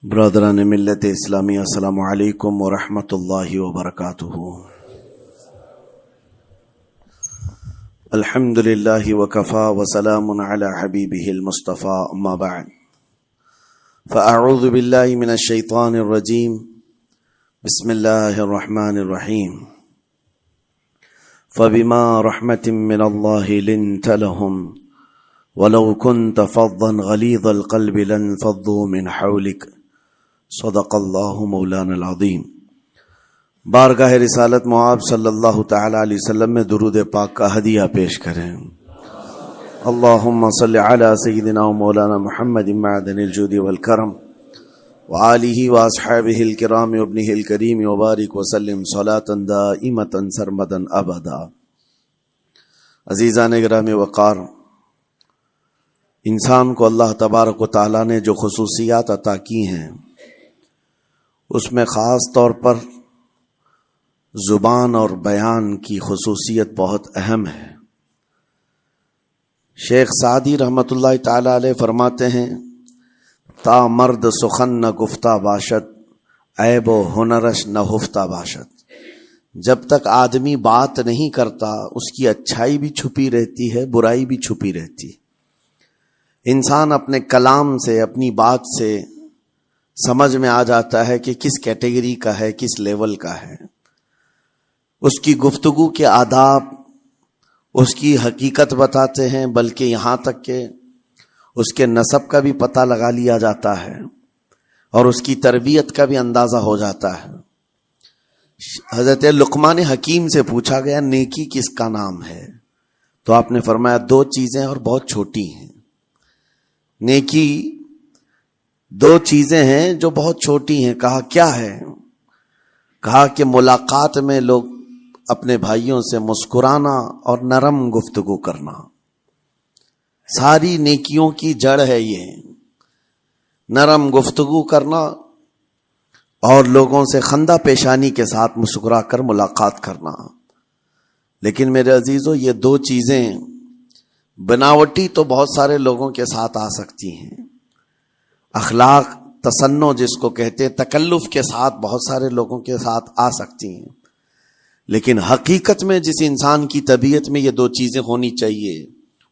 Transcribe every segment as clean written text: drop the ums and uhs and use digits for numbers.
برادران ملت اسلامی، السلام علیکم ورحمۃ اللہ وبرکاتہ۔ الحمد للہ وکفا وسلام علی حبیبہ المصطفى، اما بعد فاعوذ باللہ من الشیطان الرجیم، بسم اللہ الرحمن الرحیم۔ فبما رحمة من اللہ لنت لهم ولو كنت فظا غلیظ القلب لانفضوا من حولک، صدق اللہ مولانا العظیم۔ بارگاہ رسالت معاب صلی اللہ تعالی علیہ وسلم میں درود پاک کا ہدیہ پیش کریں۔ اللہم صلی علی سیدنا و مولانا محمد معدن الجود والکرم وآلہ واصحابہ الکرام وابنہ الکریم وبارک وسلم صلاة دائمة سرمدا ابدا۔ عزیزان گرامی وقار، انسان کو اللہ تبارک و تعالی نے جو خصوصیات عطا کی ہیں، اس میں خاص طور پر زبان اور بیان کی خصوصیت بہت اہم ہے۔ شیخ سعدی رحمۃ اللہ تعالی علیہ فرماتے ہیں، تا مرد سخن نہ گفتہ باشد، عیب و ہنرش نہ ہفتہ باشد۔ جب تک آدمی بات نہیں کرتا، اس کی اچھائی بھی چھپی رہتی ہے، برائی بھی چھپی رہتی ہے۔ انسان اپنے کلام سے، اپنی بات سے سمجھ میں آ جاتا ہے کہ کس کیٹیگری کا ہے، کس لیول کا ہے۔ اس کی گفتگو کے آداب اس کی حقیقت بتاتے ہیں، بلکہ یہاں تک کہ اس کے نسب کا بھی پتہ لگا لیا جاتا ہے اور اس کی تربیت کا بھی اندازہ ہو جاتا ہے۔ حضرت لقمان حکیم سے پوچھا گیا، نیکی کس کا نام ہے؟ تو آپ نے فرمایا، دو چیزیں اور بہت چھوٹی ہیں۔ نیکی دو چیزیں ہیں جو بہت چھوٹی ہیں۔ کہا کیا ہے؟ کہا کہ ملاقات میں لوگ اپنے بھائیوں سے مسکرانا اور نرم گفتگو کرنا۔ ساری نیکیوں کی جڑ ہے یہ، نرم گفتگو کرنا اور لوگوں سے خندہ پیشانی کے ساتھ مسکرا کر ملاقات کرنا۔ لیکن میرے عزیزو، یہ دو چیزیں بناوٹی تو بہت سارے لوگوں کے ساتھ آ سکتی ہیں، اخلاق تصنع جس کو کہتے ہیں، تکلف کے ساتھ بہت سارے لوگوں کے ساتھ آ سکتی ہیں، لیکن حقیقت میں جس انسان کی طبیعت میں یہ دو چیزیں ہونی چاہیے،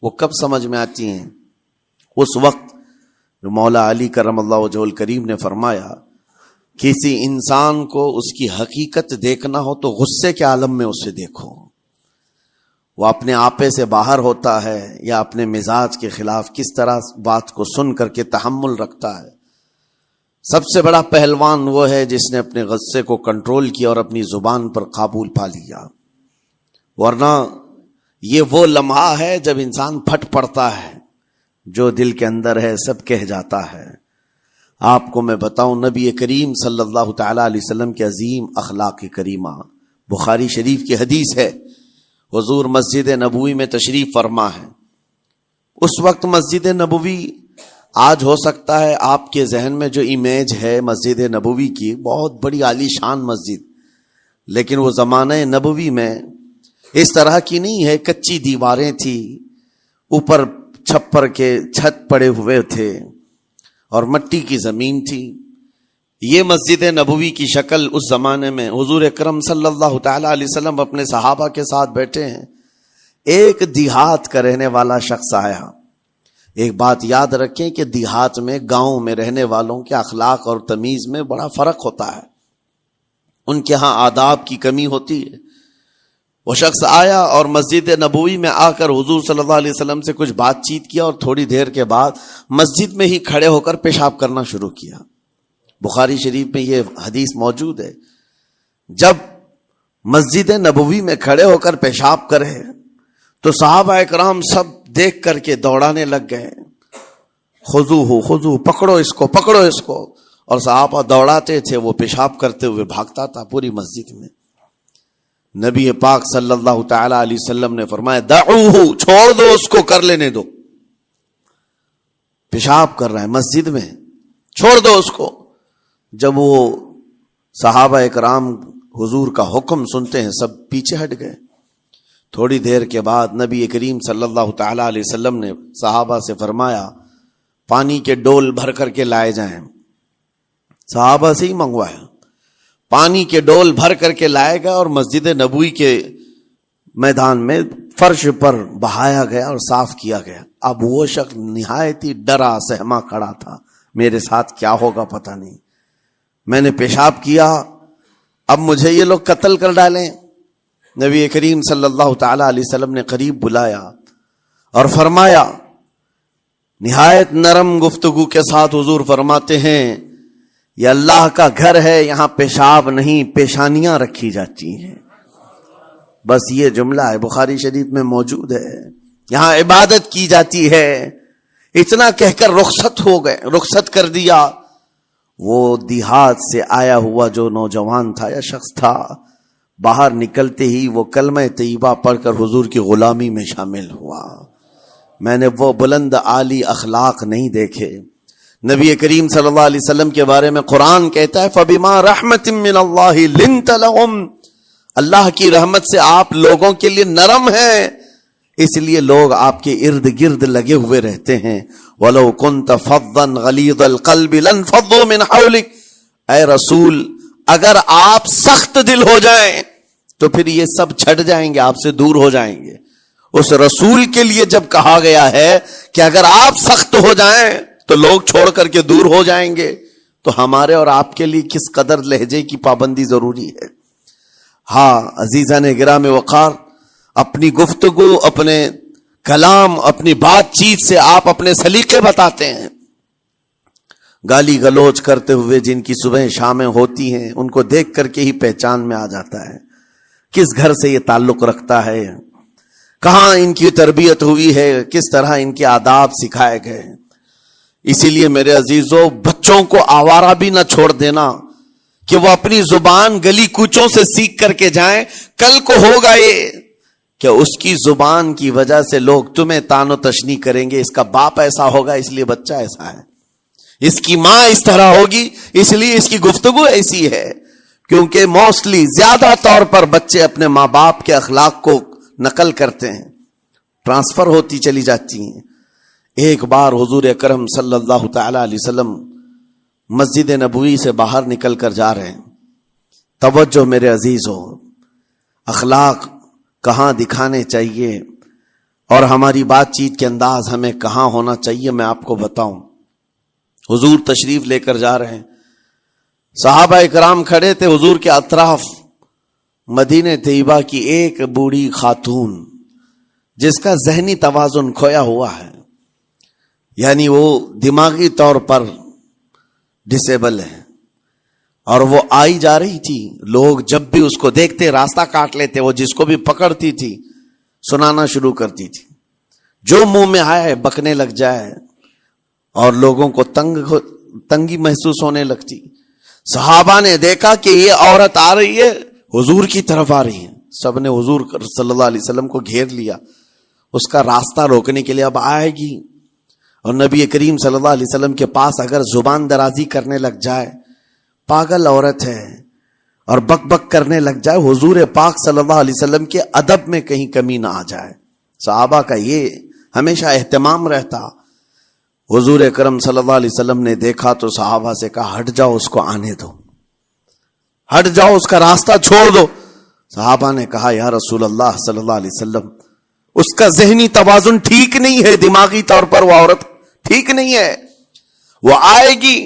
وہ کب سمجھ میں آتی ہیں؟ اس وقت جو مولا علی کرم اللہ وجہہ الکریم نے فرمایا، کسی انسان کو اس کی حقیقت دیکھنا ہو تو غصے کے عالم میں اسے دیکھو۔ وہ اپنے آپے سے باہر ہوتا ہے یا اپنے مزاج کے خلاف کس طرح بات کو سن کر کے تحمل رکھتا ہے۔ سب سے بڑا پہلوان وہ ہے جس نے اپنے غصے کو کنٹرول کیا اور اپنی زبان پر قابو پا لیا، ورنہ یہ وہ لمحہ ہے جب انسان پھٹ پڑتا ہے، جو دل کے اندر ہے سب کہہ جاتا ہے۔ آپ کو میں بتاؤں، نبی کریم صلی اللہ تعالی علیہ وسلم کے عظیم اخلاق کریمہ، بخاری شریف کی حدیث ہے، حضور مسجد نبوی میں تشریف فرما ہے۔ اس وقت مسجد نبوی، آج ہو سکتا ہے آپ کے ذہن میں جو امیج ہے مسجد نبوی کی، بہت بڑی عالی شان مسجد، لیکن وہ زمانہ نبوی میں اس طرح کی نہیں ہے۔ کچی دیواریں تھی، اوپر چھپر کے چھت پڑے ہوئے تھے اور مٹی کی زمین تھی۔ یہ مسجد نبوی کی شکل اس زمانے میں حضور اکرم صلی اللہ تعالی علیہ وسلم اپنے صحابہ کے ساتھ بیٹھے ہیں۔ ایک دیہات کا رہنے والا شخص آیا۔ ایک بات یاد رکھیں کہ دیہات میں، گاؤں میں رہنے والوں کے اخلاق اور تمیز میں بڑا فرق ہوتا ہے، ان کے ہاں آداب کی کمی ہوتی ہے۔ وہ شخص آیا اور مسجد نبوی میں آ کر حضور صلی اللہ علیہ وسلم سے کچھ بات چیت کیا اور تھوڑی دیر کے بعد مسجد میں ہی کھڑے ہو کر پیشاب کرنا شروع کیا۔ بخاری شریف میں یہ حدیث موجود ہے۔ جب مسجد نبوی میں کھڑے ہو کر پیشاب کرے تو صحابہ اکرام سب دیکھ کر کے دوڑانے لگ گئے، خذوہ خذوہ، پکڑو اس کو، پکڑو اس کو، اور صحابہ دوڑاتے تھے، وہ پیشاب کرتے ہوئے بھاگتا تھا پوری مسجد میں۔ نبی پاک صلی اللہ تعالی علیہ وسلم نے فرمایا، دعوہ، چھوڑ دو اس کو، کر لینے دو، پیشاب کر رہا ہے مسجد میں، چھوڑ دو اس کو۔ جب وہ صحابہ اکرام حضور کا حکم سنتے ہیں، سب پیچھے ہٹ گئے۔ تھوڑی دیر کے بعد نبی کریم صلی اللہ تعالی علیہ وسلم نے صحابہ سے فرمایا، پانی کے ڈول بھر کر کے لائے جائیں۔ صحابہ سے ہی منگوایا، پانی کے ڈول بھر کر کے لائے گا اور مسجد نبوی کے میدان میں فرش پر بہایا گیا اور صاف کیا گیا۔ اب وہ شخص نہایت ہی ڈرا سہما کھڑا تھا، میرے ساتھ کیا ہوگا پتہ نہیں، میں نے پیشاب کیا، اب مجھے یہ لوگ قتل کر ڈالیں۔ نبی کریم صلی اللہ تعالی علیہ وسلم نے قریب بلایا اور فرمایا، نہایت نرم گفتگو کے ساتھ حضور فرماتے ہیں، یہ اللہ کا گھر ہے، یہاں پیشاب نہیں پیشانیاں رکھی جاتی ہیں۔ بس یہ جملہ ہے، بخاری شریف میں موجود ہے، یہاں عبادت کی جاتی ہے۔ اتنا کہہ کر رخصت ہو گئے، رخصت کر دیا۔ وہ دیہات سے آیا ہوا جو نوجوان تھا یا شخص تھا، باہر نکلتے ہی وہ کلمہ طیبہ پڑھ کر حضور کی غلامی میں شامل ہوا۔ میں نے وہ بلند عالی اخلاق نہیں دیکھے۔ نبی کریم صلی اللہ علیہ وسلم کے بارے میں قرآن کہتا ہے، فَبِمَا رَحْمَةٍ مِّنَ اللَّهِ لِنْتَ لَهُمْ، اللہ کی رحمت سے آپ لوگوں کے لیے نرم ہیں، اس لیے لوگ آپ کے ارد گرد لگے ہوئے رہتے ہیں۔ وَلَوْ كُنْتَ فَظًّا غَلِيظَ الْقَلْبِ لَانفَضُّوا مِنْ حَوْلِكَ، اے رسول اگر آپ سخت دل ہو جائیں تو پھر یہ سب چھٹ جائیں گے، آپ سے دور ہو جائیں گے۔ اس رسول کے لیے جب کہا گیا ہے کہ اگر آپ سخت ہو جائیں تو لوگ چھوڑ کر کے دور ہو جائیں گے، تو ہمارے اور آپ کے لیے کس قدر لہجے کی پابندی ضروری ہے۔ ہاں عزیزان گرام وقار، اپنی گفتگو، اپنے کلام، اپنی بات چیت سے آپ اپنے سلیقے بتاتے ہیں۔ گالی گلوچ کرتے ہوئے جن کی صبح شامیں ہوتی ہیں، ان کو دیکھ کر کے ہی پہچان میں آ جاتا ہے کس گھر سے یہ تعلق رکھتا ہے، کہاں ان کی تربیت ہوئی ہے، کس طرح ان کے آداب سکھائے گئے۔ اسی لیے میرے عزیزو، بچوں کو آوارہ بھی نہ چھوڑ دینا کہ وہ اپنی زبان گلی کوچوں سے سیکھ کر کے جائیں۔ کل کو ہوگا یہ کہ اس کی زبان کی وجہ سے لوگ تمہیں تان و تشنی کریں گے، اس کا باپ ایسا ہوگا اس لیے بچہ ایسا ہے، اس کی ماں اس طرح ہوگی اس لیے اس کی گفتگو ایسی ہے۔ کیونکہ موسٹلی زیادہ طور پر بچے اپنے ماں باپ کے اخلاق کو نقل کرتے ہیں، ٹرانسفر ہوتی چلی جاتی ہیں۔ ایک بار حضور اکرم صلی اللہ تعالی علیہ وسلم مسجد نبوی سے باہر نکل کر جا رہے ہیں۔ توجہ میرے عزیزو، اخلاق کہاں دکھانے چاہیے اور ہماری بات چیت کے انداز ہمیں کہاں ہونا چاہیے، میں آپ کو بتاؤں۔ حضور تشریف لے کر جا رہے ہیں، صحابہ اکرام کھڑے تھے حضور کے اطراف۔ مدینہ طیبہ کی ایک بوڑھی خاتون جس کا ذہنی توازن کھویا ہوا ہے، یعنی وہ دماغی طور پر ڈسیبل ہے، اور وہ آئی جا رہی تھی۔ لوگ جب بھی اس کو دیکھتے راستہ کاٹ لیتے، وہ جس کو بھی پکڑتی تھی سنانا شروع کرتی تھی، جو منہ میں آئے بکنے لگ جائے، اور لوگوں کو تنگی محسوس ہونے لگتی۔ صحابہ نے دیکھا کہ یہ عورت آ رہی ہے، حضور کی طرف آ رہی ہے، سب نے حضور صلی اللہ علیہ وسلم کو گھیر لیا، اس کا راستہ روکنے کے لیے اب آئے گی۔ اور نبی کریم صلی اللہ علیہ وسلم کے پاس اگر زبان درازی کرنے لگ جائے، پاگل عورت ہے، اور بک بک کرنے لگ جائے، حضور پاک صلی اللہ علیہ وسلم کے ادب میں کہیں کمی نہ آ جائے۔ صحابہ کا یہ ہمیشہ اہتمام رہتا۔ حضور اکرم صلی اللہ علیہ وسلم نے دیکھا تو صحابہ سے کہا، ہٹ جاؤ، اس کو آنے دو، ہٹ جاؤ، اس کا راستہ چھوڑ دو۔ صحابہ نے کہا، یا رسول اللہ صلی اللہ علیہ وسلم، اس کا ذہنی توازن ٹھیک نہیں ہے، دماغی طور پر وہ عورت ٹھیک نہیں ہے، وہ آئے گی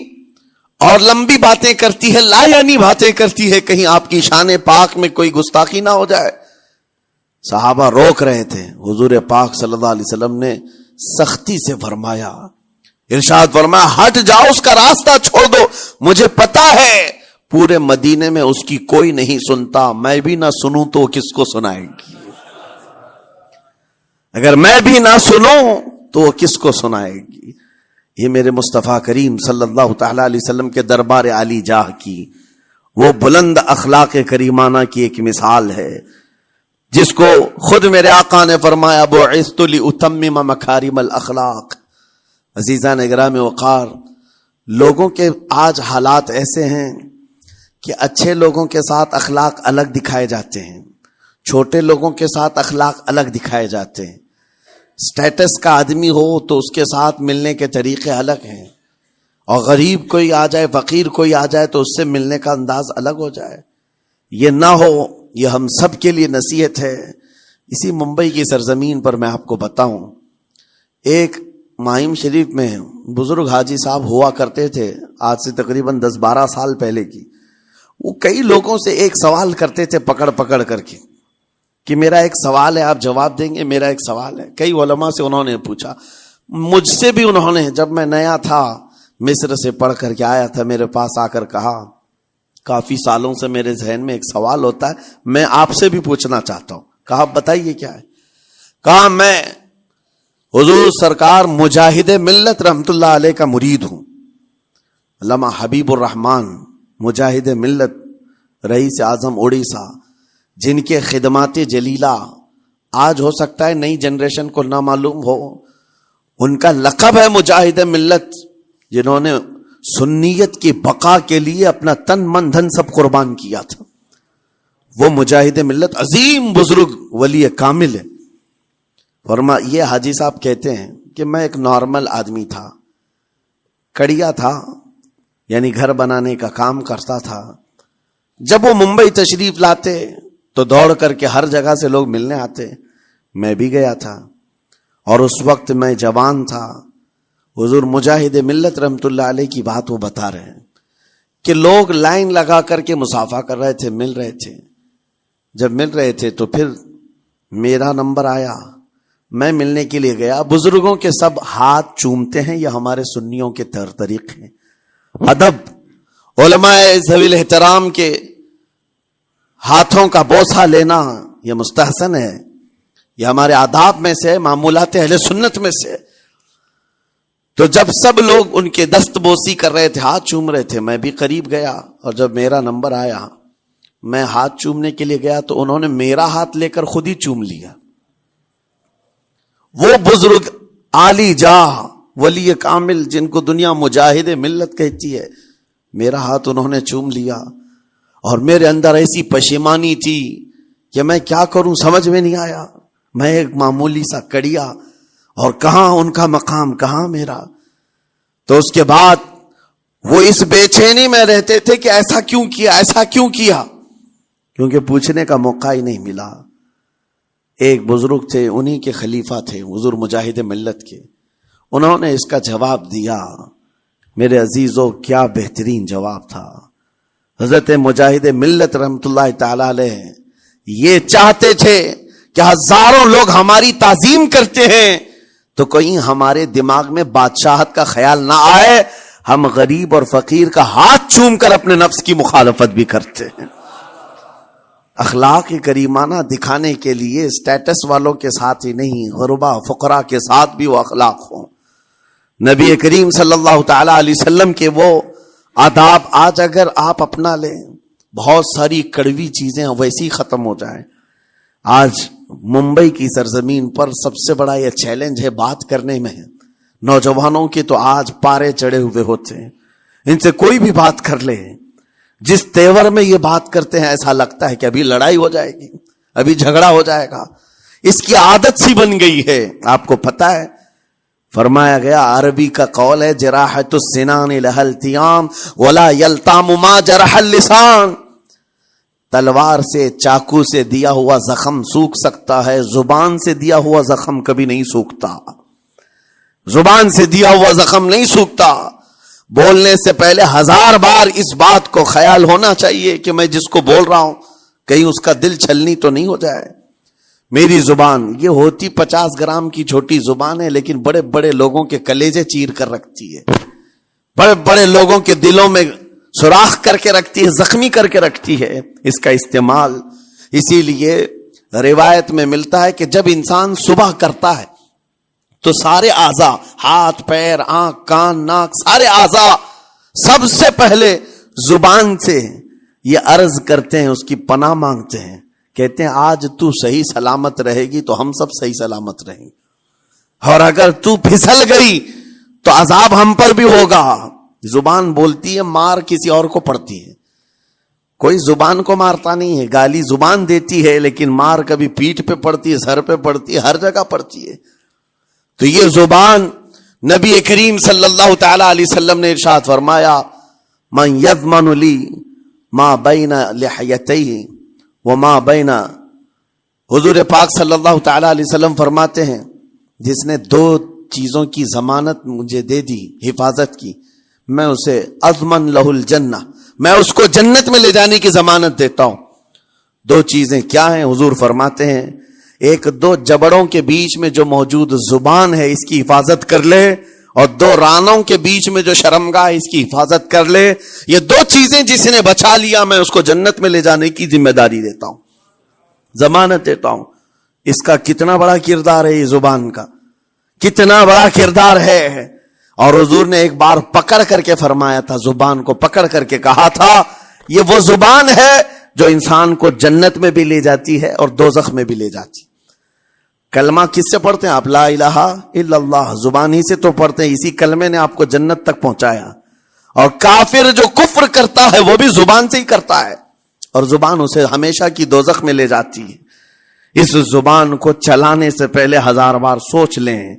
اور لمبی باتیں کرتی ہے، لا یعنی باتیں کرتی ہے، کہیں آپ کی شان پاک میں کوئی گستاخی نہ ہو جائے۔ صحابہ روک رہے تھے، حضور پاک صلی اللہ علیہ وسلم نے سختی سے فرمایا، ارشاد فرمایا، ہٹ جاؤ، اس کا راستہ چھوڑ دو، مجھے پتا ہے پورے مدینے میں اس کی کوئی نہیں سنتا، میں بھی نہ سنوں تو کس کو سنائے گی، اگر میں بھی نہ سنوں تو وہ کس کو سنائے گی۔ یہ میرے مصطفیٰ کریم صلی اللہ تعالی علیہ وسلم کے دربار عالی جاہ کی وہ بلند اخلاق کریمانہ کی ایک مثال ہے، جس کو خود میرے آقا نے فرمایا، بعثت لأتمم مکارم الاخلاق۔ عزیزان گرامی وقار، لوگوں کے آج حالات ایسے ہیں کہ اچھے لوگوں کے ساتھ اخلاق الگ دکھائے جاتے ہیں، چھوٹے لوگوں کے ساتھ اخلاق الگ دکھائے جاتے ہیں، سٹیٹس کا آدمی ہو تو اس کے ساتھ ملنے کے طریقے الگ ہیں، اور غریب کوئی آ جائے، فقیر کوئی آ جائے تو اس سے ملنے کا انداز الگ ہو جائے. یہ نہ ہو. یہ ہم سب کے لیے نصیحت ہے. اسی ممبئی کی سرزمین پر میں آپ کو بتاؤں، ایک ماہم شریف میں بزرگ حاجی صاحب ہوا کرتے تھے، آج سے تقریباً 10-12 سال پہلے کی. وہ کئی لوگوں سے ایک سوال کرتے تھے پکڑ پکڑ کر کے کہ میرا ایک سوال ہے، آپ جواب دیں گے، میرا ایک سوال ہے. کئی علماء سے انہوں نے پوچھا، مجھ سے بھی انہوں نے، جب میں نیا تھا مصر سے پڑھ کر کے آیا تھا، میرے پاس آ کر کہا کافی سالوں سے میرے ذہن میں ایک سوال ہوتا ہے، میں آپ سے بھی پوچھنا چاہتا ہوں. کہا بتائیے کیا ہے. کہا میں حضور سرکار مجاہد ملت رحمت اللہ علیہ کا مرید ہوں. علامہ حبیب الرحمان مجاہد ملت، رئیس اعظم اڑیسہ، جن کے خدمات جلیلہ آج ہو سکتا ہے نئی جنریشن کو نہ معلوم ہو. ان کا لقب ہے مجاہد ملت، جنہوں نے سنیت کی بقا کے لیے اپنا تن من دھن سب قربان کیا تھا. وہ مجاہد ملت عظیم بزرگ ولی کامل ہے. فرما یہ حاجی صاحب کہتے ہیں کہ میں ایک نارمل آدمی تھا، کڑیا تھا، یعنی گھر بنانے کا کام کرتا تھا. جب وہ ممبئی تشریف لاتے تو دوڑ کر کے ہر جگہ سے لوگ ملنے آتے. میں بھی گیا تھا اور اس وقت میں جوان تھا. حضور مجاہد ملت رحمت اللہ علیہ کی بات وہ بتا رہے ہیں کہ لوگ لائن لگا کر کے مصافحہ کر رہے تھے، مل رہے تھے. جب مل رہے تھے تو پھر میرا نمبر آیا، میں ملنے کے لیے گیا. بزرگوں کے سب ہاتھ چومتے ہیں، یہ ہمارے سنیوں کے طریق ہیں. ادب، علماء ذوی الاحترام کے ہاتھوں کا بوسہ لینا یہ مستحسن ہے، یہ ہمارے آداب میں سے، معمولات اہل سنت میں سے. تو جب سب لوگ ان کے دست بوسی کر رہے تھے، ہاتھ چوم رہے تھے، میں بھی قریب گیا اور جب میرا نمبر آیا میں ہاتھ چومنے کے لیے گیا تو انہوں نے میرا ہاتھ لے کر خود ہی چوم لیا. وہ بزرگ عالی جاہ ولی کامل جن کو دنیا مجاہد ملت کہتی ہے، میرا ہاتھ انہوں نے چوم لیا. اور میرے اندر ایسی پشیمانی تھی کہ میں کیا کروں سمجھ میں نہیں آیا. میں ایک معمولی سا کڑیا، اور کہاں ان کا مقام، کہاں میرا. تو اس کے بعد وہ اس بے چینی میں رہتے تھے کہ ایسا کیوں کیا، ایسا کیوں کیا، کیونکہ پوچھنے کا موقع ہی نہیں ملا. ایک بزرگ تھے، انہی کے خلیفہ تھے حضور مجاہد ملت کے، انہوں نے اس کا جواب دیا. میرے عزیزوں کیا بہترین جواب تھا. حضرت مجاہد ملت رحمت اللہ تعالی علیہ یہ چاہتے تھے کہ ہزاروں لوگ ہماری تعظیم کرتے ہیں تو کوئی ہمارے دماغ میں بادشاہت کا خیال نہ آئے، ہم غریب اور فقیر کا ہاتھ چوم کر اپنے نفس کی مخالفت بھی کرتے ہیں. اخلاق کریمانہ دکھانے کے لیے سٹیٹس والوں کے ساتھ ہی نہیں، غربا فقراء کے ساتھ بھی وہ اخلاق ہوں. نبی کریم صلی اللہ تعالی علیہ وسلم کے وہ آداب آج اگر آپ اپنا لیں، بہت ساری کڑوی چیزیں ویسی ختم ہو جائیں. آج ممبئی کی سرزمین پر سب سے بڑا یہ چیلنج ہے بات کرنے میں. نوجوانوں کے تو آج پارے چڑھے ہوئے ہوتے ہیں، ان سے کوئی بھی بات کر لے، جس تیور میں یہ بات کرتے ہیں ایسا لگتا ہے کہ ابھی لڑائی ہو جائے گی، ابھی جھگڑا ہو جائے گا. اس کی عادت سی بن گئی ہے. آپ کو پتا ہے فرمایا گیا، عربی کا قول ہے جراحت السنان لها التیام ولا یلتام ما جرح اللسان. تلوار سے، چاقو سے دیا ہوا زخم سوکھ سکتا ہے، زبان سے دیا ہوا زخم کبھی نہیں سوکھتا. زبان سے دیا ہوا زخم نہیں سوکھتا. بولنے سے پہلے 1000 بار اس بات کو خیال ہونا چاہیے کہ میں جس کو بول رہا ہوں کہیں اس کا دل چھلنی تو نہیں ہو جائے. میری زبان یہ ہوتی 50 گرام کی چھوٹی زبان ہے، لیکن بڑے بڑے لوگوں کے کلیجے چیر کر رکھتی ہے، بڑے بڑے لوگوں کے دلوں میں سوراخ کر کے رکھتی ہے، زخمی کر کے رکھتی ہے اس کا استعمال. اسی لیے روایت میں ملتا ہے کہ جب انسان صبح کرتا ہے تو سارے اعضاء، ہاتھ پیر آنکھ کان ناک، سارے اعضاء سب سے پہلے زبان سے یہ عرض کرتے ہیں، اس کی پناہ مانگتے ہیں، کہتے ہیں آج تو صحیح سلامت رہے گی تو ہم سب صحیح سلامت رہیں گے، اور اگر تو پھسل گئی تو عذاب ہم پر بھی ہوگا. زبان بولتی ہے، مار کسی اور کو پڑتی ہے. کوئی زبان کو مارتا نہیں ہے، گالی زبان دیتی ہے، لیکن مار کبھی پیٹھ پہ پڑتی ہے، سر پہ پڑتی ہے، ہر جگہ پڑتی ہے. تو یہ زبان نبی کریم صلی اللہ تعالی علیہ وسلم نے ارشاد فرمایا من یضمن لی ما بین لحیتیہ وما بین، حضور پاک صلی اللہ تعالی علیہ وسلم فرماتے ہیں جس نے دو چیزوں کی ضمانت مجھے دے دی، حفاظت کی، میں اسے اضمن لہ الجنہ، میں اس کو جنت میں لے جانے کی ضمانت دیتا ہوں۔ دو چیزیں کیا ہیں؟ حضور فرماتے ہیں ایک دو جبڑوں کے بیچ میں جو موجود زبان ہے اس کی حفاظت کر لے، اور دو رانوں کے بیچ میں جو شرمگاہ ہے اس کی حفاظت کر لے، یہ دو چیزیں جس نے بچا لیا میں اس کو جنت میں لے جانے کی ذمہ داری دیتا ہوں، ضمانت دیتا ہوں۔ اس کا کتنا بڑا کردار ہے، یہ زبان کا کتنا بڑا کردار ہے۔ اور حضور نے ایک بار پکڑ کر کے فرمایا تھا، زبان کو پکڑ کر کے کہا تھا یہ وہ زبان ہے جو انسان کو جنت میں بھی لے جاتی ہے اور دوزخ میں بھی لے جاتی۔ کلمہ کس سے پڑھتے ہیں آپ؟ لا الہ الا اللہ، زبان ہی سے تو پڑھتے ہیں، اسی کلمے نے آپ کو جنت تک پہنچایا۔ اور کافر جو کفر کرتا ہے وہ بھی زبان سے ہی کرتا ہے، اور زبان اسے ہمیشہ کی دوزخ میں لے جاتی ہے۔ اس زبان کو چلانے سے پہلے 1000 بار سوچ لیں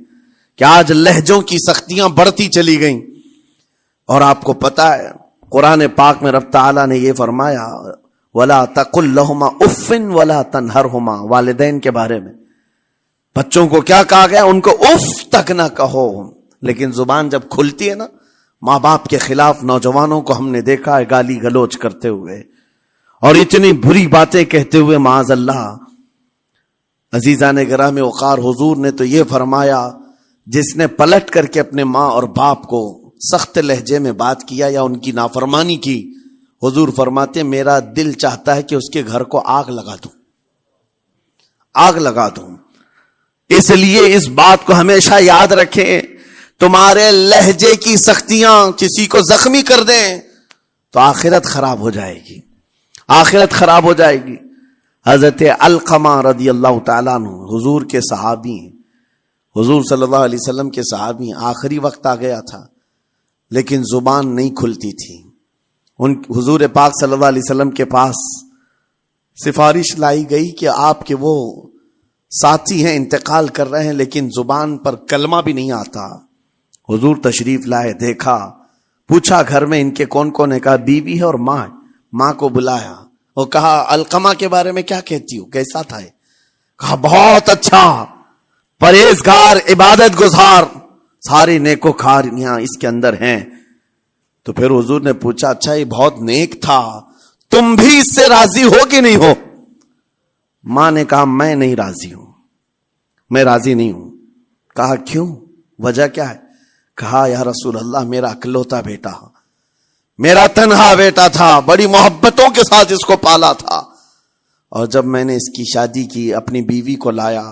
کہ آج لہجوں کی سختیاں بڑھتی چلی گئیں، اور آپ کو پتا ہے قرآن پاک میں رب تعالیٰ نے یہ فرمایا وَلَا تَقُلْ لَهُمَا اُفٍّ وَلَا تَنْهَرْهُمَا، والدین کے بارے میں بچوں کو کیا کہا گیا؟ ان کو اف تک نہ کہو۔ لیکن زبان جب کھلتی ہے نا، ماں باپ کے خلاف نوجوانوں کو ہم نے دیکھا ہے گالی گلوچ کرتے ہوئے اور اتنی بری باتیں کہتے ہوئے، معاذ اللہ۔ عزیزان گرامی وقار، حضور نے تو یہ فرمایا جس نے پلٹ کر کے اپنے ماں اور باپ کو سخت لہجے میں بات کیا یا ان کی نافرمانی کی، حضور فرماتے میرا دل چاہتا ہے کہ اس کے گھر کو آگ لگا دوں، آگ لگا دوں۔ اس لیے اس بات کو ہمیشہ یاد رکھیں، تمہارے لہجے کی سختیاں کسی کو زخمی کر دیں تو آخرت خراب ہو جائے گی، آخرت خراب ہو جائے گی۔ حضرت علقمہ رضی اللہ تعالیٰ عنہ حضور کے صحابی ہیں، حضور صلی اللہ علیہ وسلم کے صحابی ہیں، آخری وقت آ گیا تھا لیکن زبان نہیں کھلتی تھی۔ حضور پاک صلی اللہ علیہ وسلم کے پاس سفارش لائی گئی کہ آپ کے وہ ساتھی ہیں انتقال کر رہے ہیں لیکن زبان پر کلمہ بھی نہیں آتا۔ حضور تشریف لائے، دیکھا، پوچھا گھر میں ان کے کون کون ہے؟ کہا بیوی ہے اور ماں ہے۔ ماں کو بلایا اور کہا علقمہ کے بارے میں کیا کہتی ہو، کیسا تھا؟ کہا بہت اچھا، پرہیزگار، عبادت گزار، ساری نیکوکاریاں اس کے اندر ہیں۔ تو پھر حضور نے پوچھا اچھا یہ بہت نیک تھا، تم بھی اس سے راضی ہو کہ نہیں ہو؟ ماں نے کہا میں نہیں راضی ہوں، میں راضی نہیں ہوں۔ کہا کیوں، وجہ کیا ہے؟ کہا یا رسول اللہ میرا اکلوتا بیٹا، میرا تنہا بیٹا تھا، بڑی محبتوں کے ساتھ اس کو پالا تھا، اور جب میں نے اس کی شادی کی اپنی بیوی کو لایا،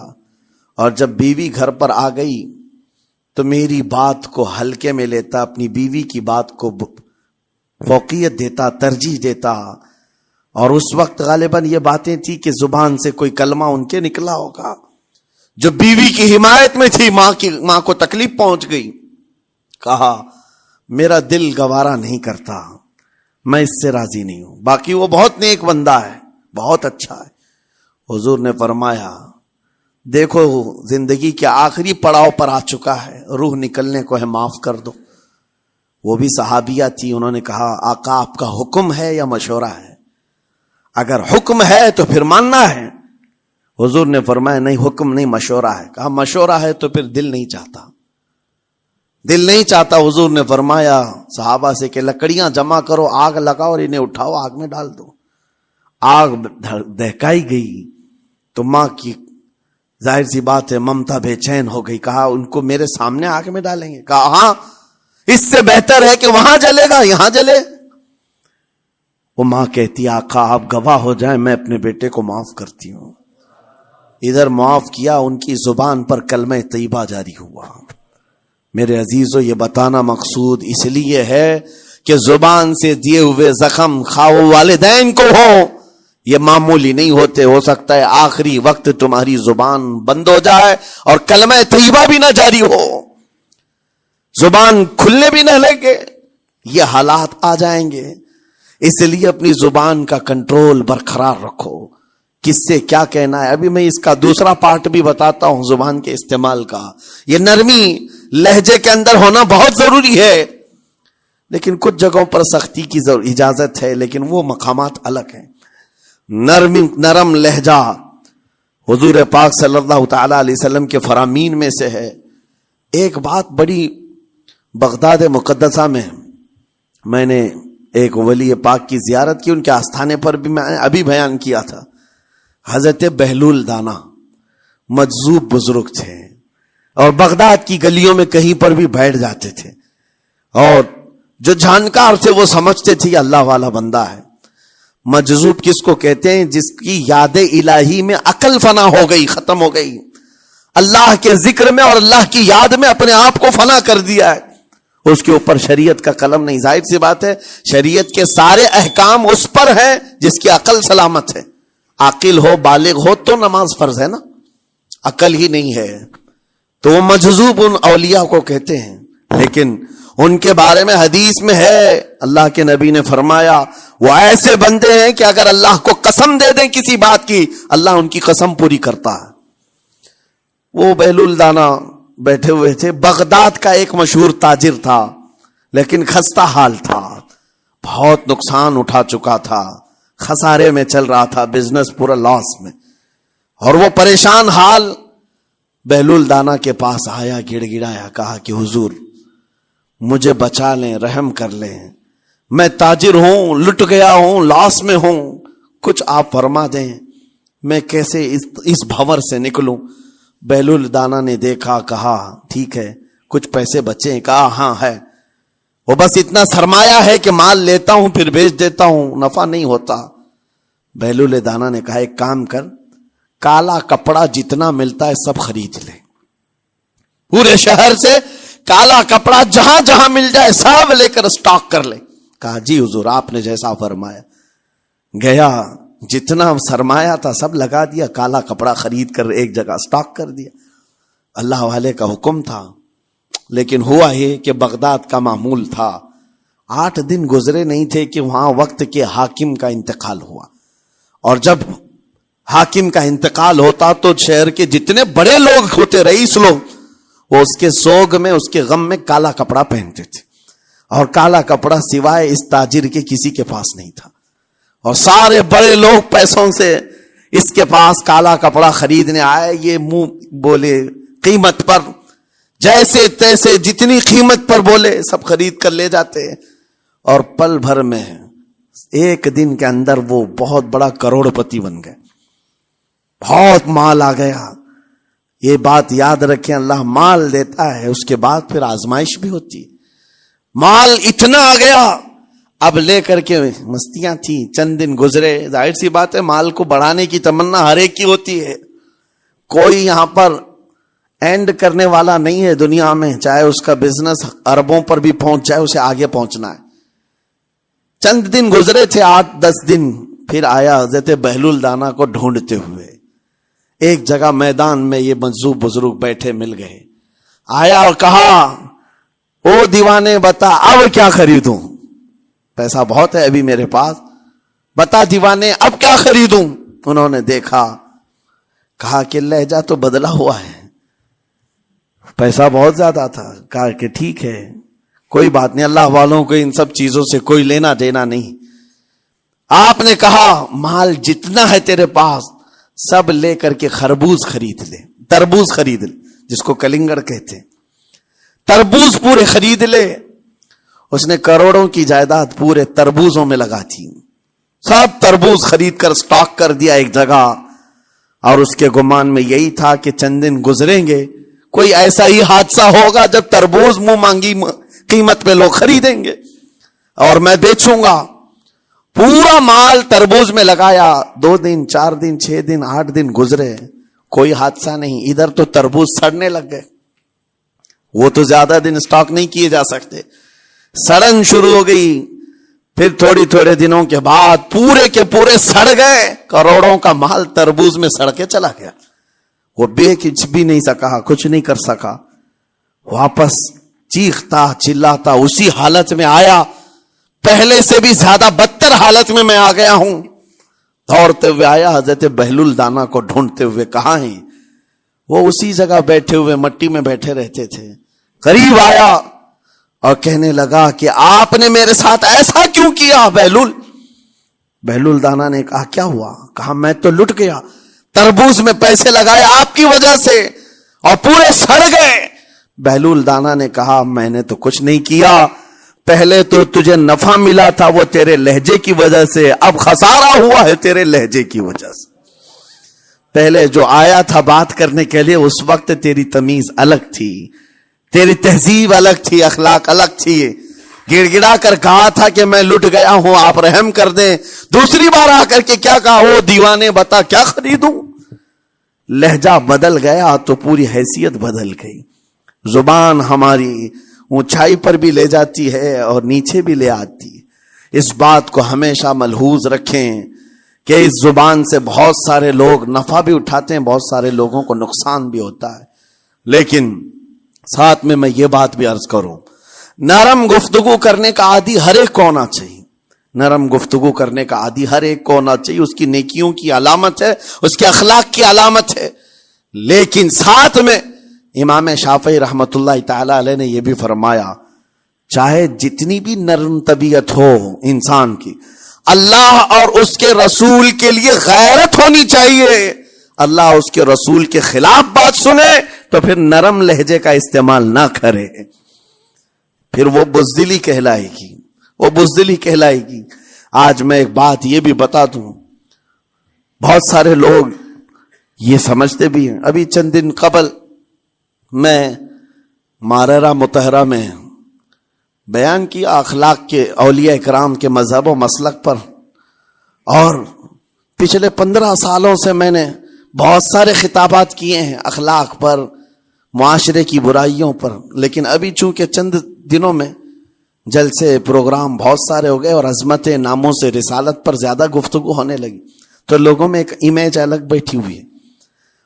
اور جب بیوی گھر پر آ گئی تو میری بات کو ہلکے میں لیتا، اپنی بیوی کی بات کو فوقیت دیتا، ترجیح دیتا۔ اور اس وقت غالباً یہ باتیں تھی کہ زبان سے کوئی کلمہ ان کے نکلا ہوگا جو بیوی کی حمایت میں تھی، ماں کو تکلیف پہنچ گئی۔ کہا میرا دل گوارا نہیں کرتا، میں اس سے راضی نہیں ہوں، باقی وہ بہت نیک بندہ ہے، بہت اچھا ہے۔ حضور نے فرمایا دیکھو زندگی کے آخری پڑاؤ پر آ چکا ہے، روح نکلنے کو ہے، معاف کر دو۔ وہ بھی صحابیہ تھی، انہوں نے کہا آقا آپ کا حکم ہے یا مشورہ ہے؟ اگر حکم ہے تو پھر ماننا ہے۔ حضور نے فرمایا نہیں، حکم نہیں، مشورہ ہے۔ کہا مشورہ ہے تو پھر دل نہیں چاہتا، دل نہیں چاہتا۔ حضور نے فرمایا صحابہ سے کہ لکڑیاں جمع کرو، آگ لگاؤ اور انہیں اٹھاؤ، آگ میں ڈال دو۔ آگ دہکائی گئی تو ماں کی ظاہر سی بات ہے ممتا بے چین ہو گئی۔ کہا ان کو میرے سامنے آگ میں ڈالیں گے؟ کہا ہاں، اس سے بہتر ہے کہ وہاں جلے گا، یہاں جلے۔ وہ ماں کہتی آقا آپ گواہ ہو جائیں، میں اپنے بیٹے کو معاف کرتی ہوں۔ ادھر معاف کیا، ان کی زبان پر کلمہ طیبہ جاری ہوا۔ میرے عزیزو یہ بتانا مقصود اس لیے ہے کہ زبان سے دیے ہوئے زخم خواہ والدین کو ہو، یہ معمولی نہیں ہوتے۔ ہو سکتا ہے آخری وقت تمہاری زبان بند ہو جائے اور کلمہ طیبہ بھی نہ جاری ہو، زبان کھلنے بھی نہ لگے، یہ حالات آ جائیں گے۔ اس لیے اپنی زبان کا کنٹرول برقرار رکھو، کس سے کیا کہنا ہے۔ ابھی میں اس کا دوسرا پارٹ بھی بتاتا ہوں زبان کے استعمال کا۔ یہ نرمی لہجے کے اندر ہونا بہت ضروری ہے، لیکن کچھ جگہوں پر سختی کی اجازت ہے، لیکن وہ مقامات الگ ہیں۔ نرم لہجہ حضور پاک صلی اللہ تعالی علیہ وسلم کے فرامین میں سے ہے۔ ایک بات بڑی، بغداد مقدسہ میں نے ایک ولی پاک کی زیارت کی، ان کے آستانے پر بھی میں نے ابھی بیان کیا تھا۔ حضرت بہلول دانا مجذوب بزرگ تھے، اور بغداد کی گلیوں میں کہیں پر بھی بیٹھ جاتے تھے، اور جو جانکار تھے وہ سمجھتے تھے یہ اللہ والا بندہ ہے۔ مجذوب کس کو کہتے ہیں؟ جس کی یاد الہی میں عقل فنا ہو گئی، ختم ہو گئی، اللہ کے ذکر میں اور اللہ کی یاد میں اپنے آپ کو فنا کر دیا ہے، اس کے اوپر شریعت کا قلم نہیں۔ ظاہر سی بات ہے شریعت کے سارے احکام اس پر ہیں جس کی عقل سلامت ہے۔ عاقل ہو، بالغ ہو تو نماز فرض ہے نا، عقل ہی نہیں ہے تو وہ مجذوب ان اولیاء کو کہتے ہیں۔ لیکن ان کے بارے میں حدیث میں ہے، اللہ کے نبی نے فرمایا وہ ایسے بندے ہیں کہ اگر اللہ کو قسم دے دیں کسی بات کی، اللہ ان کی قسم پوری کرتا ہے۔ وہ بہلول دانا بیٹھے ہوئے تھے، بغداد کا ایک مشہور تاجر تھا، لیکن خستہ حال تھا، بہت نقصان اٹھا چکا تھا، خسارے میں چل رہا تھا، بزنس پورا لاس میں، اور وہ پریشان حال بہلول دانا کے پاس آیا، گڑ گڑایا، کہا کہ حضور مجھے بچا لیں، رحم کر لیں، میں تاجر ہوں، لٹ گیا ہوں، لاس میں ہوں، کچھ آپ فرما دیں، میں کیسے اس بھور سے نکلوں؟ بہلول دانا نے دیکھا، کہا ٹھیک ہے کچھ پیسے بچے ہیں؟ کہا ہاں ہے، وہ بس اتنا سرمایہ ہے کہ مال لیتا ہوں پھر بیچ دیتا ہوں، نفع نہیں ہوتا۔ بہلول دانا نے کہا ایک کام کر، کالا کپڑا جتنا ملتا ہے سب خرید لے، پورے شہر سے کالا کپڑا جہاں جہاں مل جائے سب لے کر اسٹاک کر لے۔ کہا جی حضور آپ نے جیسا فرمایا۔ گیا، جتنا سرمایہ تھا سب لگا دیا، کالا کپڑا خرید کر ایک جگہ اسٹاک کر دیا۔ اللہ والے کا حکم تھا، لیکن ہوا یہ کہ بغداد کا معمول تھا، 8 دن گزرے نہیں تھے کہ وہاں وقت کے حاکم کا انتقال ہوا، اور جب حاکم کا انتقال ہوتا تو شہر کے جتنے بڑے لوگ ہوتے، رئیس لوگ، وہ اس کے سوگ میں، اس کے غم میں کالا کپڑا پہنتے تھے، اور کالا کپڑا سوائے اس تاجر کے کسی کے پاس نہیں تھا، اور سارے بڑے لوگ پیسوں سے اس کے پاس کالا کپڑا خریدنے آئے، یہ منہ بولے قیمت پر، جیسے تیسے جتنی قیمت پر بولے سب خرید کر لے جاتے، اور پل بھر میں ایک دن کے اندر وہ بہت بڑا کروڑ پتی بن گئے، بہت مال آ گیا۔ یہ بات یاد رکھیں، اللہ مال دیتا ہے، اس کے بعد پھر آزمائش بھی ہوتی ہے۔ مال اتنا آ گیا، اب لے کر کے مستیاں تھی، چند دن گزرے، ظاہر سی بات ہے مال کو بڑھانے کی تمنا ہر ایک کی ہوتی ہے، کوئی یہاں پر اینڈ کرنے والا نہیں ہے دنیا میں، چاہے اس کا بزنس اربوں پر بھی پہنچ جائے، اسے آگے پہنچنا ہے۔ چند دن گزرے تھے، 8-10 دن، پھر آیا حضرت بہلول دانا کو ڈھونڈتے ہوئے، ایک جگہ میدان میں یہ مجذوب بزرگ بیٹھے مل گئے، آیا اور کہا او دیوانے بتا اب کیا خریدوں، پیسہ بہت ہے ابھی میرے پاس، بتا دیوانے اب کیا خریدوں؟ انہوں نے دیکھا، کہا کہ لہجہ تو بدلا ہوا ہے، پیسہ بہت زیادہ تھا، کہا کہ ٹھیک ہے کوئی بات نہیں، اللہ والوں کو ان سب چیزوں سے کوئی لینا دینا نہیں۔ آپ نے کہا مال جتنا ہے تیرے پاس سب لے کر کے خربوز خرید لے، تربوز خرید لے، جس کو کلنگڑ کہتے ہیں، تربوز پورے خرید لے۔ اس نے کروڑوں کی جائیداد پورے تربوزوں میں لگا تھی، سب تربوز خرید کر سٹاک کر دیا ایک جگہ، اور اس کے گمان میں یہی تھا کہ چند دن گزریں گے، کوئی ایسا ہی حادثہ ہوگا جب تربوز منہ مانگی قیمت پہ لوگ خریدیں گے اور میں بیچوں گا۔ پورا مال تربوز میں لگایا، 2 دن 4 دن 6 دن 8 دن گزرے، کوئی حادثہ نہیں، ادھر تو تربوز سڑنے لگ گئے، وہ تو زیادہ دن سٹاک نہیں کیے جا سکتے، سڑن شروع ہو گئی، پھر تھوڑے دنوں کے بعد پورے کے پورے سڑ گئے، کروڑوں کا مال تربوز میں سڑ کے چلا گیا، وہ کچھ بھی نہیں سکا، کچھ نہیں کر سکا، واپس چیختا چلاتا اسی حالت میں آیا، پہلے سے بھی زیادہ بدتر حالت میں میں آ گیا ہوں، دوڑتے ہوئے آیا، حضرت بہلول دانا کو ڈھونڈتے ہوئے، کہاں ہیں؟ وہ اسی جگہ بیٹھے ہوئے مٹی میں بیٹھے رہتے تھے، قریب آیا اور کہنے لگا کہ آپ نے میرے ساتھ ایسا کیوں کیا بہلول دانا نے کہا کیا ہوا؟ کہا میں تو لٹ گیا، تربوز میں پیسے لگائے آپ کی وجہ سے اور پورے سڑ گئے۔ بہلول دانا نے کہا میں نے تو کچھ نہیں کیا، پہلے تو تجھے نفع ملا تھا وہ تیرے لہجے کی وجہ سے، اب خسارہ ہوا ہے تیرے لہجے کی وجہ سے۔ پہلے جو آیا تھا بات کرنے کے لیے اس وقت تیری تمیز الگ تھی، تیری تہذیب الگ تھی، اخلاق الگ تھی، گڑ گڑا کر کہا تھا کہ میں لٹ گیا ہوں آپ رحم کر دیں۔ دوسری بار آ کر کے کیا کہا؟ وہ دیوانے بتا کیا خریدوں؟ لہجہ بدل گیا تو پوری حیثیت بدل گئی۔ زبان ہماری اونچائی پر بھی لے جاتی ہے اور نیچے بھی لے آتی ہے۔ اس بات کو ہمیشہ ملحوظ رکھیں کہ اس زبان سے بہت سارے لوگ نفع بھی اٹھاتے ہیں، بہت سارے لوگوں کو نقصان بھی ہوتا ہے۔ لیکن ساتھ میں یہ بات بھی عرض کروں، نرم گفتگو کرنے کا عادی ہر ایک کو ہونا چاہیے، نرم گفتگو کرنے کا عادی ہر ایک کو ہونا چاہیے، اس کی نیکیوں کی علامت ہے، اس کے اخلاق کی علامت ہے۔ لیکن ساتھ میں امام شافعی رحمت اللہ تعالی علیہ نے یہ بھی فرمایا، چاہے جتنی بھی نرم طبیعت ہو انسان کی، اللہ اور اس کے رسول کے لیے غیرت ہونی چاہیے۔ اللہ اس کے رسول کے خلاف بات سنے تو پھر نرم لہجے کا استعمال نہ کرے، پھر وہ بزدلی کہلائے گی، وہ بزدلی کہلائے گی۔ آج میں ایک بات یہ بھی بتا دوں، بہت سارے لوگ یہ سمجھتے بھی ہیں۔ ابھی چند دن قبل میں ماررہ مطہرہ میں بیان کیا اخلاق کے، اولیاء اکرام کے مذہب و مسلک پر، اور پچھلے 15 سالوں سے میں نے بہت سارے خطابات کیے ہیں اخلاق پر، معاشرے کی برائیوں پر، لیکن ابھی چونکہ چند دنوں میں جلسے پروگرام بہت سارے ہو گئے اور عظمت ناموں سے رسالت پر زیادہ گفتگو ہونے لگی تو لوگوں میں ایک امیج الگ بیٹھی ہوئی ہے۔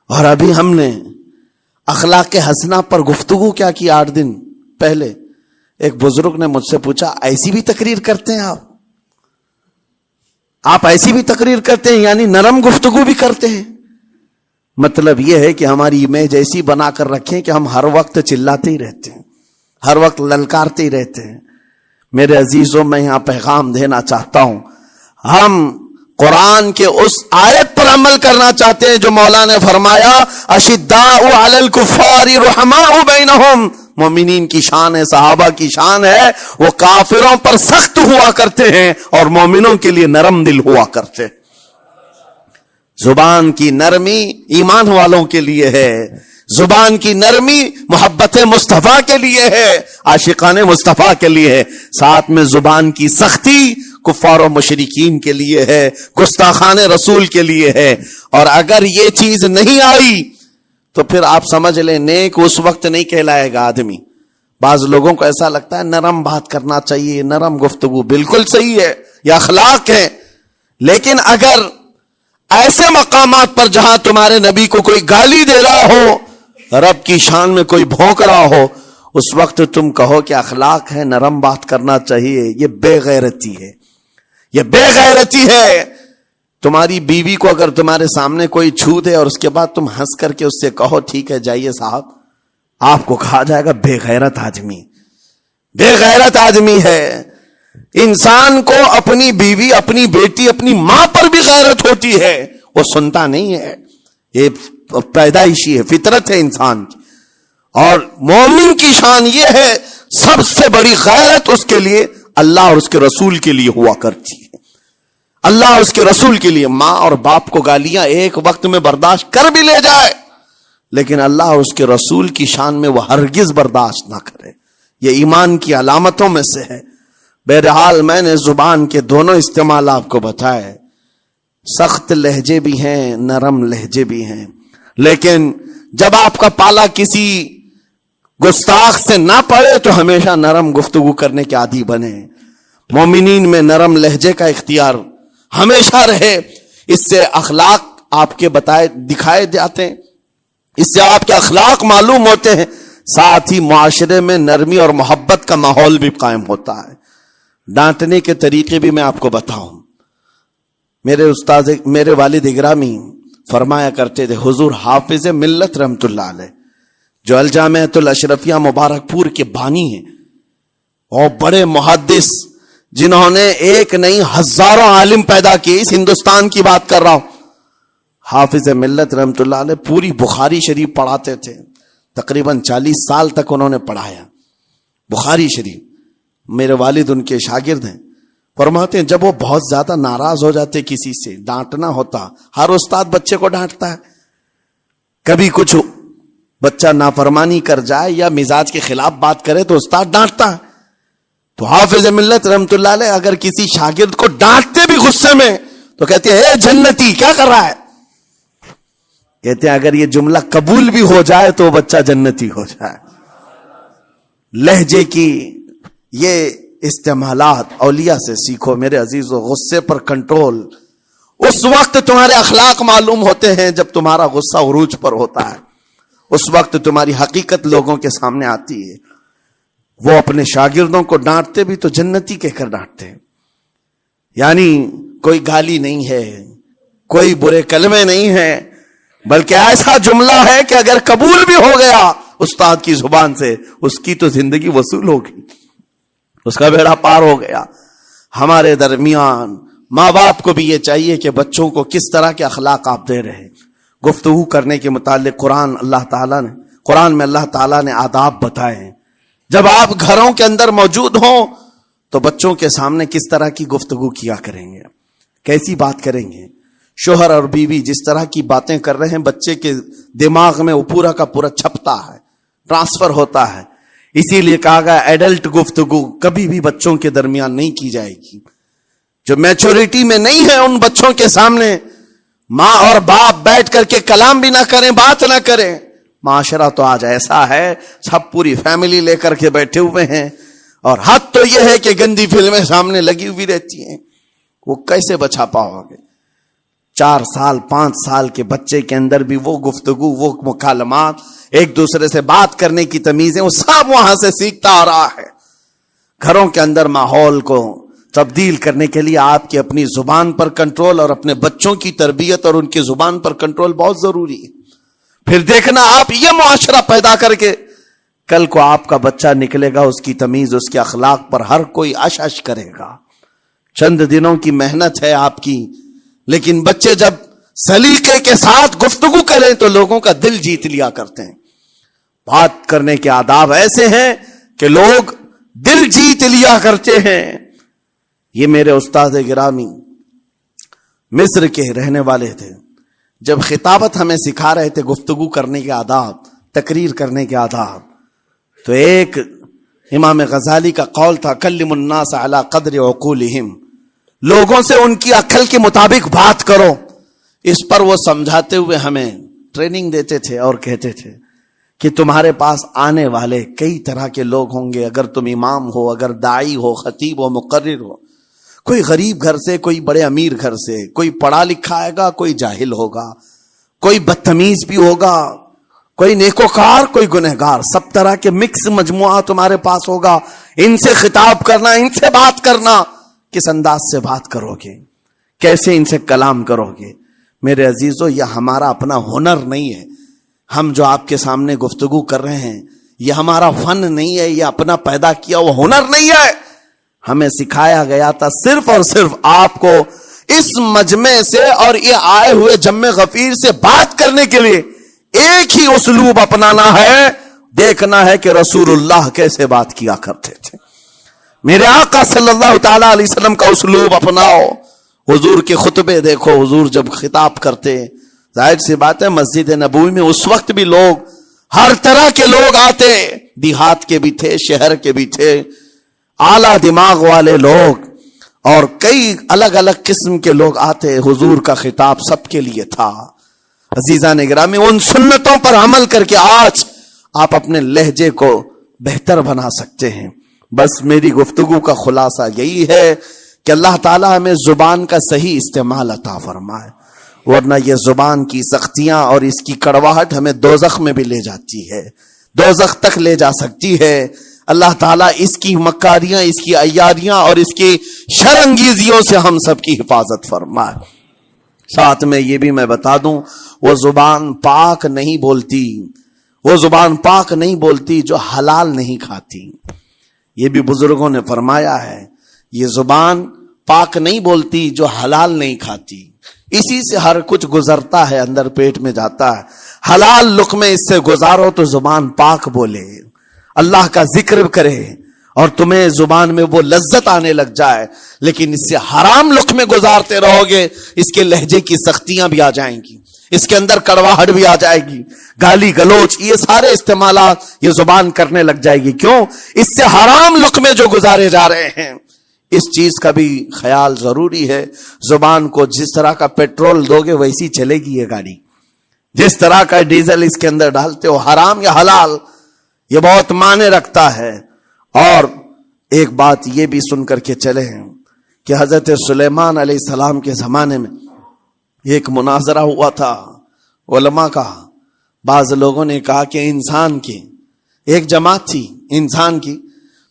اور ابھی ہم نے اخلاق حسنہ پر گفتگو کیا کی 8 دن پہلے، ایک بزرگ نے مجھ سے پوچھا ایسی بھی تقریر کرتے ہیں آپ ایسی بھی تقریر کرتے ہیں، یعنی نرم گفتگو بھی کرتے ہیں؟ مطلب یہ ہے کہ ہماری امیج ایسی بنا کر رکھیں کہ ہم ہر وقت چلاتے ہی رہتے ہیں، ہر وقت للکارتے ہی رہتے ہیں۔ میرے عزیزوں، میں یہاں پیغام دینا چاہتا ہوں، ہم قرآن کے اس آیت پر عمل کرنا چاہتے ہیں جو مولا نے فرمایا اشداء علی الکفار رحماء بینہم۔ مومنین کی شان ہے، صحابہ کی شان ہے، وہ کافروں پر سخت ہوا کرتے ہیں اور مومنوں کے لیے نرم دل ہوا کرتے ہیں۔ زبان کی نرمی ایمان والوں کے لیے ہے، زبان کی نرمی محبت مصطفیٰ کے لیے ہے، عاشقان مصطفیٰ کے لیے ہے، ساتھ میں زبان کی سختی کفار و مشرکین کے لیے ہے، گستاخان رسول کے لیے ہے۔ اور اگر یہ چیز نہیں آئی تو پھر آپ سمجھ لیں نیک اس وقت نہیں کہلائے گا آدمی۔ بعض لوگوں کو ایسا لگتا ہے نرم بات کرنا چاہیے، نرم گفتگو، بالکل صحیح ہے، یہ اخلاق ہے، لیکن اگر ایسے مقامات پر جہاں تمہارے نبی کو کوئی گالی دے رہا ہو، رب کی شان میں کوئی بھونک رہا ہو، اس وقت تم کہو کہ اخلاق ہے، نرم بات کرنا چاہیے، یہ بے غیرتی ہے، یہ بے غیرتی ہے۔ تمہاری بیوی کو اگر تمہارے سامنے کوئی چھو دے اور اس کے بعد تم ہنس کر کے اس سے کہو ٹھیک ہے جائیے صاحب، آپ کو کہا جائے گا بے غیرت آدمی، بے غیرت آدمی ہے۔ انسان کو اپنی بیوی، اپنی بیٹی، اپنی ماں پر بھی غیرت ہوتی ہے، وہ سنتا نہیں ہے، یہ پیدائشی ہے، فطرت ہے انسان کی۔ اور مومن کی شان یہ ہے سب سے بڑی غیرت اس کے لیے اللہ اور اس کے رسول کے لیے ہوا کرتی ہے۔ اللہ اور اس کے رسول کے لیے ماں اور باپ کو گالیاں ایک وقت میں برداشت کر بھی لے جائے، لیکن اللہ اور اس کے رسول کی شان میں وہ ہرگز برداشت نہ کرے، یہ ایمان کی علامتوں میں سے ہے۔ بہرحال میں نے زبان کے دونوں استعمال آپ کو بتائے، سخت لہجے بھی ہیں، نرم لہجے بھی ہیں، لیکن جب آپ کا پالا کسی گستاخ سے نہ پڑے تو ہمیشہ نرم گفتگو کرنے کے عادی بنے۔ مومنین میں نرم لہجے کا اختیار ہمیشہ رہے، اس سے اخلاق آپ کے بتائے دکھائے جاتے ہیں، اس سے آپ کے اخلاق معلوم ہوتے ہیں، ساتھ ہی معاشرے میں نرمی اور محبت کا ماحول بھی قائم ہوتا ہے۔ ڈانٹنے کے طریقے بھی میں آپ کو بتاؤں، میرے والد گرامی فرمایا کرتے تھے، حضور حافظ ملت رحمت اللہ علیہ جو الجامعۃ الاشرفیہ مبارک پور کے بانی ہیں اور بڑے محدث، جنہوں نے ایک نہیں ہزاروں عالم پیدا کیے، اس ہندوستان کی بات کر رہا ہوں. حافظ ملت رحمت اللہ علیہ پوری بخاری شریف پڑھاتے تھے، تقریباً 40 سال تک انہوں نے پڑھایا بخاری شریف. میرے والد ان کے شاگرد ہیں. فرماتے ہیں جب وہ بہت زیادہ ناراض ہو جاتے کسی سے، ڈانٹنا ہوتا، ہر استاد بچے کو ڈانٹتا ہے، کبھی کچھ بچہ نافرمانی کر جائے یا مزاج کے خلاف بات کرے تو استاد ڈانٹتا ہے. تو حافظ ملت رحمت اللہ علیہ اگر کسی شاگرد کو ڈانٹتے بھی غصے میں تو کہتے ہیں اے جنتی کیا کر رہا ہے. کہتے ہیں اگر یہ جملہ قبول بھی ہو جائے تو بچہ جنتی ہو جائے. لہجے کی یہ استعمالات اولیاء سے سیکھو میرے عزیزو. غصے پر کنٹرول اس وقت تمہارے اخلاق معلوم ہوتے ہیں جب تمہارا غصہ عروج پر ہوتا ہے. اس وقت تمہاری حقیقت لوگوں کے سامنے آتی ہے. وہ اپنے شاگردوں کو ڈانٹتے بھی تو جنتی کہہ کر ڈانٹتے ہیں، یعنی کوئی گالی نہیں ہے، کوئی برے کلمے نہیں ہیں، بلکہ ایسا جملہ ہے کہ اگر قبول بھی ہو گیا استاد کی زبان سے، اس کی تو زندگی وصول ہوگی، اس کا بیڑا پار ہو گیا. ہمارے درمیان ماں باپ کو بھی یہ چاہیے کہ بچوں کو کس طرح کے اخلاق آپ دے رہے. گفتگو کرنے کے متعلق قرآن میں اللہ تعالیٰ نے آداب بتائے ہیں. جب آپ گھروں کے اندر موجود ہوں تو بچوں کے سامنے کس طرح کی گفتگو کیا کریں گے، کیسی بات کریں گے. شوہر اور بیوی جس طرح کی باتیں کر رہے ہیں بچے کے دماغ میں وہ پورا کا پورا چھپتا ہے، ٹرانسفر ہوتا ہے. اسی لیے کہا گیا ایڈلٹ گفتگو کبھی بھی بچوں کے درمیان نہیں کی جائے گی. جو میچورٹی میں نہیں ہے ان بچوں کے سامنے ماں اور باپ بیٹھ کر کے کلام بھی نہ کریں، بات نہ کریں. معاشرہ تو آج ایسا ہے سب پوری فیملی لے کر کے بیٹھے ہوئے ہیں، اور حد تو یہ ہے کہ گندی فلمیں سامنے لگی ہوئی رہتی ہیں. وہ کیسے بچا پاؤ گے؟ 4 سال 5 سال کے بچے کے اندر بھی وہ گفتگو، وہ مکالمات، ایک دوسرے سے بات کرنے کی تمیزیں، وہ سب وہاں سے سیکھتا آ رہا ہے. گھروں کے اندر ماحول کو تبدیل کرنے کے لیے آپ کی اپنی زبان پر کنٹرول اور اپنے بچوں کی تربیت اور ان کی زبان پر کنٹرول بہت ضروری ہے. پھر دیکھنا آپ یہ معاشرہ پیدا کر کے کل کو آپ کا بچہ نکلے گا، اس کی تمیز، اس کے اخلاق پر ہر کوئی اش اش کرے گا. چند دنوں کی محنت ہے آپ کی، لیکن بچے جب سلیقے کے ساتھ گفتگو کریں تو لوگوں کا دل جیت لیا کرتے ہیں. بات کرنے کے آداب ایسے ہیں کہ لوگ دل جیت لیا کرتے ہیں. یہ میرے استاد گرامی مصر کے رہنے والے تھے. جب خطابت ہمیں سکھا رہے تھے گفتگو کرنے کے آداب، تقریر کرنے کے آداب، تو ایک امام غزالی کا قول تھا کلم الناس علی قدر عقولہم، لوگوں سے ان کی عقل کے مطابق بات کرو. اس پر وہ سمجھاتے ہوئے ہمیں ٹریننگ دیتے تھے اور کہتے تھے کہ تمہارے پاس آنے والے کئی طرح کے لوگ ہوں گے. اگر تم امام ہو، اگر داعی ہو، خطیب ہو، مقرر ہو، کوئی غریب گھر سے، کوئی بڑے امیر گھر سے، کوئی پڑھا لکھا آئے گا، کوئی جاہل ہوگا، کوئی بدتمیز بھی ہوگا، کوئی نیکوکار، کوئی گنہگار، سب طرح کے مکس مجموعہ تمہارے پاس ہوگا. ان سے خطاب کرنا، ان سے بات کرنا، کس انداز سے بات کرو گے، کیسے ان سے کلام کرو گے. میرے عزیزو یہ ہمارا اپنا ہنر نہیں ہے. ہم جو آپ کے سامنے گفتگو کر رہے ہیں یہ ہمارا فن نہیں ہے، یہ اپنا پیدا کیا وہ ہنر نہیں ہے. ہمیں سکھایا گیا تھا صرف اور صرف آپ کو اس مجمع سے اور یہ آئے ہوئے جمع غفیر سے بات کرنے کے لیے ایک ہی اسلوب اپنانا ہے. دیکھنا ہے کہ رسول اللہ کیسے بات کیا کرتے تھے. میرے آقا صلی اللہ تعالی علیہ وسلم کا اسلوب اپناؤ. حضور کے خطبے دیکھو، حضور جب خطاب کرتے، ظاہر سی بات ہے مسجد نبوی میں اس وقت بھی لوگ، ہر طرح کے لوگ آتے، دیہات کے بھی تھے، شہر کے بھی تھے، اعلیٰ دماغ والے لوگ اور کئی الگ الگ قسم کے لوگ آتے. حضور کا خطاب سب کے لیے تھا. عزیزان گرامی، ان سنتوں پر عمل کر کے آج آپ اپنے لہجے کو بہتر بنا سکتے ہیں. بس میری گفتگو کا خلاصہ یہی ہے کہ اللہ تعالیٰ ہمیں زبان کا صحیح استعمال عطا فرمائے، ورنہ یہ زبان کی سختیاں اور اس کی کڑواہٹ ہمیں دوزخ میں بھی لے جاتی ہے، دوزخ تک لے جا سکتی ہے. اللہ تعالیٰ اس کی مکاریاں، اس کی عیاریاں اور اس کی شرانگیزیوں سے ہم سب کی حفاظت فرمائے. ساتھ میں یہ بھی میں بتا دوں، وہ زبان پاک نہیں بولتی، وہ زبان پاک نہیں بولتی جو حلال نہیں کھاتی. یہ بھی بزرگوں نے فرمایا ہے، یہ زبان پاک نہیں بولتی جو حلال نہیں کھاتی. اسی سے ہر کچھ گزرتا ہے، اندر پیٹ میں جاتا ہے. حلال لقمے اس سے گزارو تو زبان پاک بولے، اللہ کا ذکر کرے اور تمہیں زبان میں وہ لذت آنے لگ جائے. لیکن اس سے حرام لقمے گزارتے رہو گے، اس کے لہجے کی سختیاں بھی آ جائیں گی، اس کے اندر کڑواہٹ بھی آ جائے گی، گالی گلوچ، یہ سارے استعمالات یہ زبان کرنے لگ جائے گی. کیوں؟ اس سے حرام لقمے جو گزارے جا رہے ہیں. اس چیز کا بھی خیال ضروری ہے. زبان کو جس طرح کا پیٹرول دو گے ویسی چلے گی یہ گاڑی. جس طرح کا ڈیزل اس کے اندر ڈالتے ہو، حرام یا حلال، یہ بہت معنی رکھتا ہے. اور ایک بات یہ بھی سن کر کے چلے ہیں کہ حضرت سلیمان علیہ السلام کے زمانے میں ایک مناظرہ ہوا تھا علماء کا. بعض لوگوں نے کہا کہ انسان کی ایک جماعت تھی، انسان کی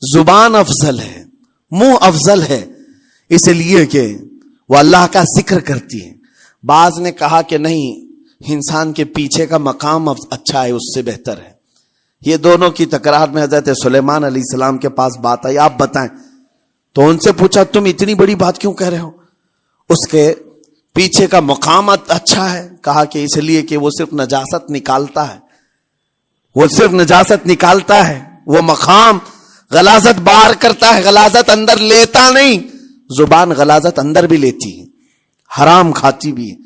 زبان افضل ہے، منہ افضل ہے، اس لیے کہ وہ اللہ کا ذکر کرتی ہے. بعض نے کہا کہ نہیں، انسان کے پیچھے کا مقام اچھا ہے، اس سے بہتر ہے. یہ دونوں کی تکرار میں حضرت سلیمان علیہ السلام کے پاس بات آئی، آپ بتائیں. تو ان سے پوچھا تم اتنی بڑی بات کیوں کہہ رہے ہو؟ اس کے پیچھے کا مقام اچھا ہے. کہا کہ اس لیے کہ وہ صرف نجاست نکالتا ہے، وہ صرف نجاست نکالتا ہے، وہ مقام غلاظت باہر کرتا ہے، غلاظت اندر لیتا نہیں. زبان غلاظت اندر بھی لیتی ہے، حرام کھاتی بھی ہے،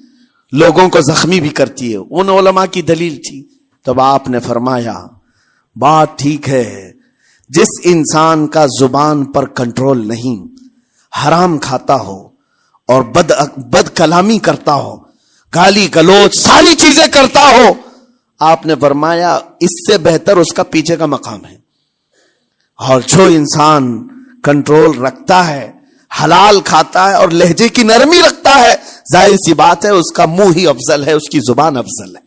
لوگوں کو زخمی بھی کرتی ہے. ان علماء کی دلیل تھی. تب آپ نے فرمایا بات ٹھیک ہے، جس انسان کا زبان پر کنٹرول نہیں، حرام کھاتا ہو اور بد کلامی کرتا ہو، گالی گلوچ ساری چیزیں کرتا ہو، آپ نے فرمایا اس سے بہتر اس کا پیچھے کا مقام ہے. اور جو انسان کنٹرول رکھتا ہے، حلال کھاتا ہے اور لہجے کی نرمی رکھتا ہے، ظاہر سی بات ہے اس کا منہ ہی افضل ہے، اس کی زبان افضل ہے.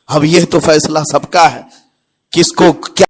اب یہ تو فیصلہ سب کا ہے، کس کو کیا